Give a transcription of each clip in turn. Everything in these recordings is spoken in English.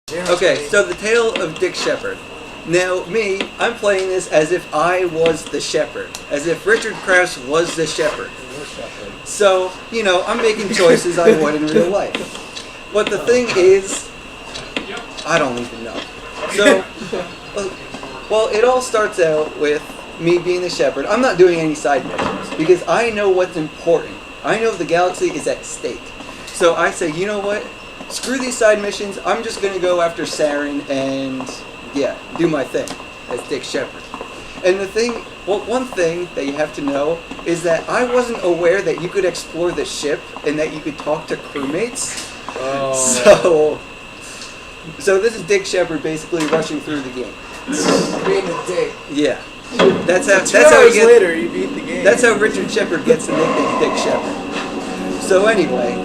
Okay, so the tale of Dick Shepard. Now, I'm playing this as if I was the Shepard, as if Richard Krause was the Shepard. So, I'm making choices I would in real life. But the thing is, I don't even know. So, well, it all starts out with me being the Shepard. I'm not doing any side missions because I know what's important. I know the galaxy is at stake. So I say, you know what? Screw these side missions. I'm just going to go after Saren and, do my thing as Dick Shepard. And one thing that you have to know is that I wasn't aware that you could explore the ship and that you could talk to crewmates. Oh. So this is Dick Shepard basically rushing through the game. Being a dick. Yeah. That's how later you beat the game. That's how Richard Shepard gets the nickname Dick Shepard. So anyway,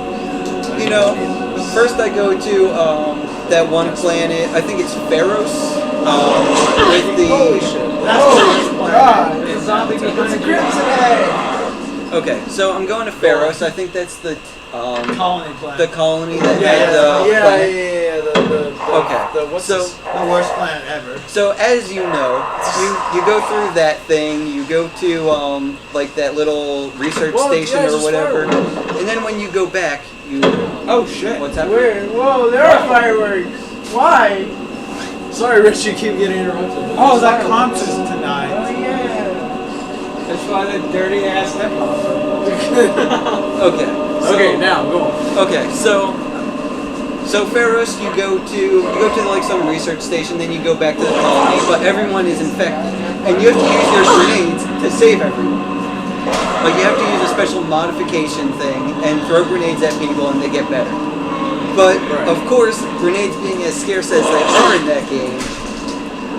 first I go to that one planet. I think it's Pharos. With the holy shit. That's God. It's zombie behind the Crimson Head. Okay, so I'm going to Pharos. I think that's the colony planet. the colony that had the planet. What's the worst planet ever? So as you know, you go through that thing. You go to like that little research station or whatever, and then when you go back, you. Oh shit! What's happening? Whoa! There are fireworks. Why? Sorry, Rich, you keep getting interrupted. Oh, that contest tonight. Oh yeah. That's why the dirty ass hip hop. Okay, now go on. Okay, so Pharos, you go to like some research station, then you go back to the colony, but everyone is infected, and you have to use your grenades to save everyone. Like you have to use a special modification thing and throw grenades at people, and they get better. But of course, grenades being as scarce as they are in that game,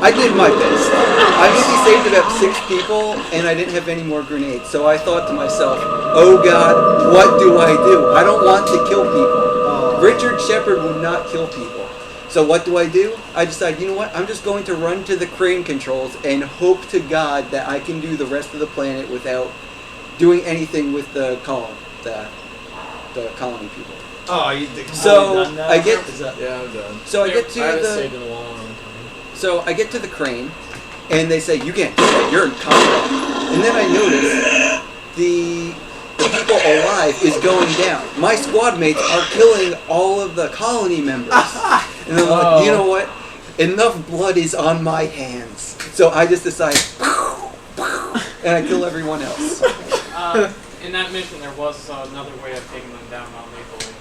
I did my best. I maybe saved about 6 people, and I didn't have any more grenades. So I thought to myself, oh God, what do I do? I don't want to kill people. Richard Shepard will not kill people. So what do? I decide, you know what? I'm just going to run to the crane controls and hope to God that I can do the rest of the planet without doing anything with the colony people. Oh, so I get. I'm done. So I get to I haven't the. saved in a long time. So I get to the crane, and they say you can't do that. You're in combat. And then I notice the people alive is going down. My squad mates are killing all of the colony members. And I'm like, you know what? Enough blood is on my hands. So I just decide, and I kill everyone else. In that mission, there was another way of taking them down non-lethally.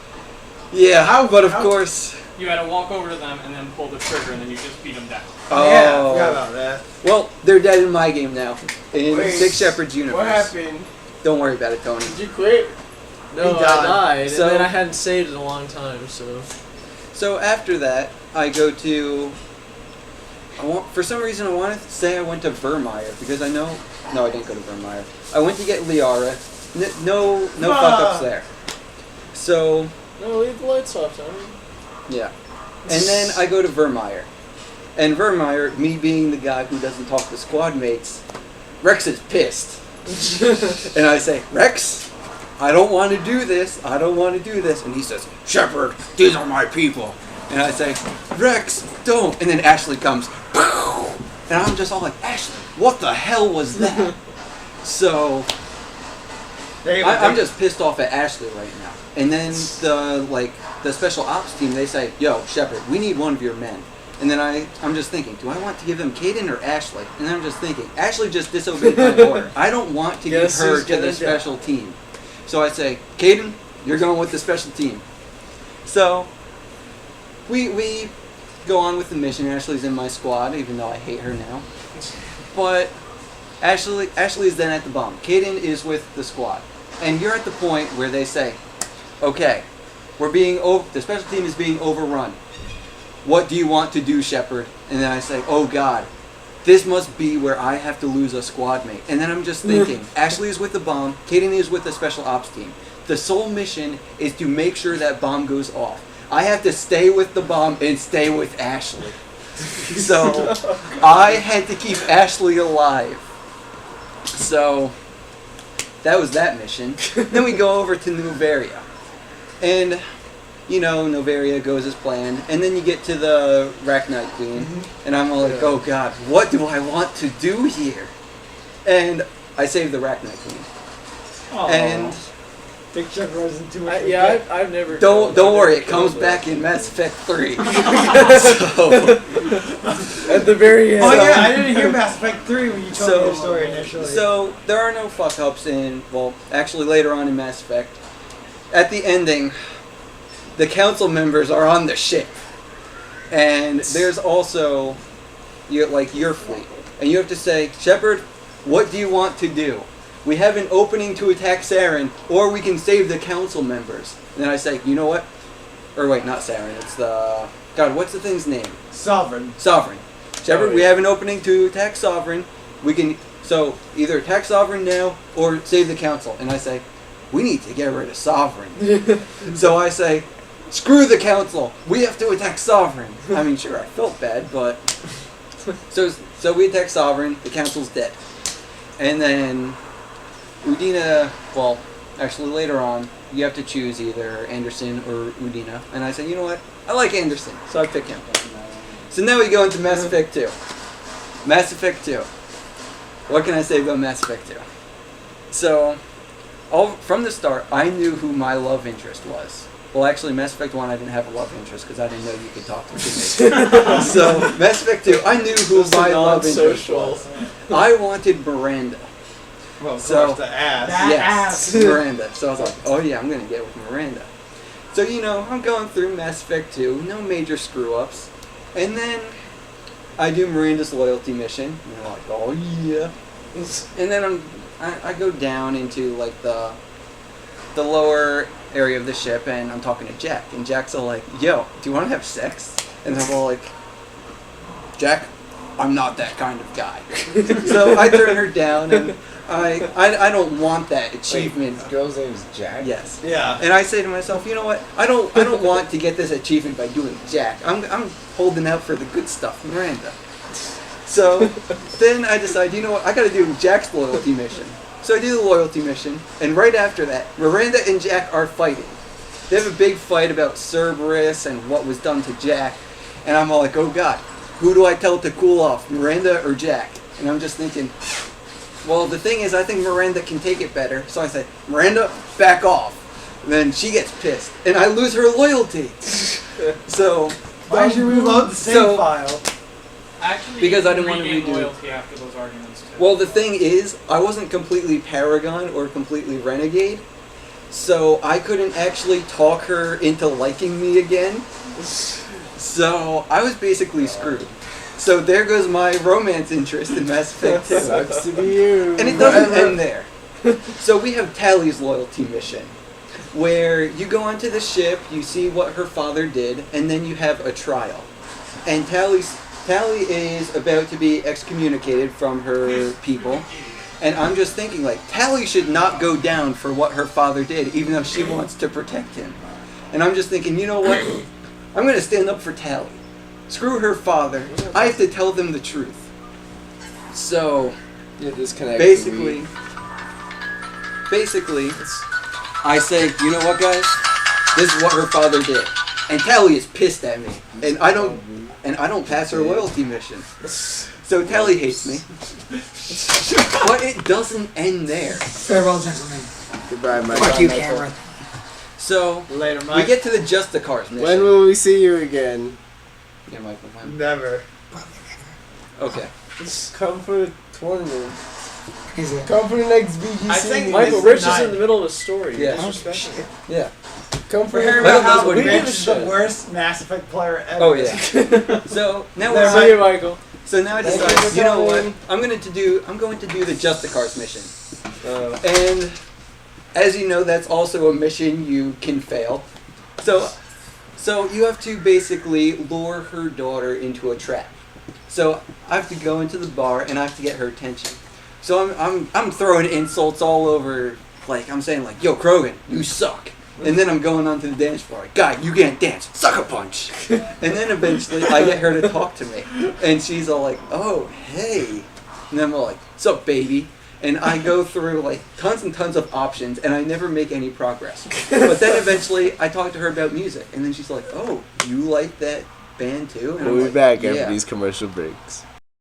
Yeah, but of course... You had to walk over to them and then pull the trigger, and then you just beat them down. Oh, yeah, I forgot about that. Well, they're dead in my game now. In Dick Shepard's universe. What happened? Don't worry about it, Tony. Did you quit? No, I died, So- and then I hadn't saved in a long time, so... So after that, I go to... For some reason, I want to say I went to Vermeer, because I know... No, I didn't go to Vermeer. I went to get Liara. No fuck-ups there. So... No, leave the lights off, Tony. Yeah. And then I go to Vermeer. And Vermeer, me being the guy who doesn't talk to squad mates, Rex is pissed. And I say, Rex, I don't want to do this. I don't want to do this. And he says, Shepard, these are my people. And I say, Rex, don't. And then Ashley comes. And I'm just all like, Ashley, what the hell was that? So... I'm just pissed off at Ashley right now. And then the special ops team, they say, yo, Shepard, we need one of your men. And then I'm just thinking, do I want to give them Caden or Ashley? And then I'm just thinking, Ashley just disobeyed my order. I don't want to give her to the special team. So I say, Caden, you're going with the special team. So we go on with the mission. Ashley's in my squad, even though I hate her now. But Ashley is then at the bomb. Caden is with the squad. And you're at the point where they say, okay, the special team is being overrun. What do you want to do, Shepard? And then I say, oh God, this must be where I have to lose a squad mate. And then I'm just thinking, Ashley is with the bomb, Caden is with the special ops team. The sole mission is to make sure that bomb goes off. I have to stay with the bomb and stay with Ashley. So I had to keep Ashley alive. So that was that mission. Then we go over to New Varia. And Novaria goes as planned, and then you get to the Rachni Queen, and I'm all like, oh god, what do I want to do here? And I save the Rachni Queen. Aww. And Big Chuck rose into too much. I've never. don't worry, it comes back in Mass Effect 3. So, at the very end. Oh yeah, I didn't hear Mass Effect 3 when you told me the story initially. So there are no fuck ups actually later on in Mass Effect. At the ending, the council members are on the ship, and there's also your fleet, and you have to say, Shepard, what do you want to do? We have an opening to attack Saren, or we can save the council members. And then I say, you know what? Or wait, not Saren. It's the God. What's the thing's name? Sovereign. Shepard, we have an opening to attack Sovereign. We can either attack Sovereign now or save the council. And I say, we need to get rid of Sovereign. So I say, screw the council. We have to attack Sovereign. I mean, sure, I felt bad, but so we attack Sovereign. The council's dead, and then Udina. Well, actually, later on, you have to choose either Anderson or Udina. And I said, you know what? I like Anderson, so I pick him. So now we go into Mass Effect 2. Mass Effect 2. What can I say about Mass Effect 2? So, from the start, I knew who my love interest was. Well, actually, Mass Effect 1, I didn't have a love interest because I didn't know you could talk to me. So, Mass Effect 2, I knew who my love interest was. I wanted Miranda. Well, of course, the ass. Yes, Miranda. So I was like, oh yeah, I'm going to get with Miranda. So, I'm going through Mass Effect 2, no major screw-ups. And then I do Miranda's loyalty mission. And I'm like, oh yeah. And then I go down into like the lower area of the ship, and I'm talking to Jack. And Jack's all like, yo, do you want to have sex? And I'm all like, Jack, I'm not that kind of guy. So I turn her down, and I don't want that achievement. Wait, the girl's name is Jack? Yes. Yeah. And I say to myself, you know what? I don't want to get this achievement by doing Jack. I'm holding out for the good stuff, Miranda. So then I decide, you know what? I got to do Jack's loyalty mission. So I do the loyalty mission, and right after that, Miranda and Jack are fighting. They have a big fight about Cerberus and what was done to Jack, and I'm all like, oh god, who do I tell to cool off, Miranda or Jack? And I'm just thinking, well, the thing is, I think Miranda can take it better, so I say, Miranda, back off. And then she gets pissed, and I lose her loyalty. So, why should we reload the same file? Actually, because I didn't want to regain redo loyalty after those arguments too. Well, the thing is, I wasn't completely Paragon or completely Renegade, so I couldn't actually talk her into liking me again. So I was basically screwed. So there goes my romance interest in Mass Effect 2. Sucks to be you. And it doesn't end there. So we have Tally's loyalty mission, where you go onto the ship, you see what her father did, and then you have a trial. And Tally is about to be excommunicated from her people, and I'm just thinking, like, Tally should not go down for what her father did, even though she wants to protect him. And I'm just thinking, you know what? I'm going to stand up for Tally. Screw her father. I have to tell them the truth. So, basically, I say, you know what, guys? This is what her father did. And Tally is pissed at me. And I don't pass her loyalty mission. So Tally hates me. But it doesn't end there. Farewell, gentlemen. Goodbye, Mike. Fuck you, Cameron. So Later, Mike. we get to the Justicars mission. When will we see you again? Yeah, Michael. When? Never. Okay. Just come for the tournament. Is it? Come for the next BGC. I think Michael, It's Rich is not- in the middle of a story. Yeah. Disrespectful. Yeah. Come for We're hearing Michael about knows how what he Rich wants. is the worst Mass Effect player ever. Oh yeah. So now There, See you, Michael. So now I Thank you decide, for you know what? coming. I'm going to do the Justicars mission. And as you know, that's also a mission you can fail. So you have to basically lure her daughter into a trap. So I have to go into the bar and I have to get her attention. So I'm throwing insults all over, like I'm saying like, yo Krogan, you suck. And then I'm going onto the dance floor, like, guy, you can't dance, suck a punch. And then eventually I get her to talk to me. And she's all like, oh, hey. And then I'm all like, sup baby? And I go through like tons and tons of options, and I never make any progress. But then eventually, I talk to her about music, and then she's like, "Oh, you like that band too?" And I'm We'll be like, back "Yeah." after these commercial breaks.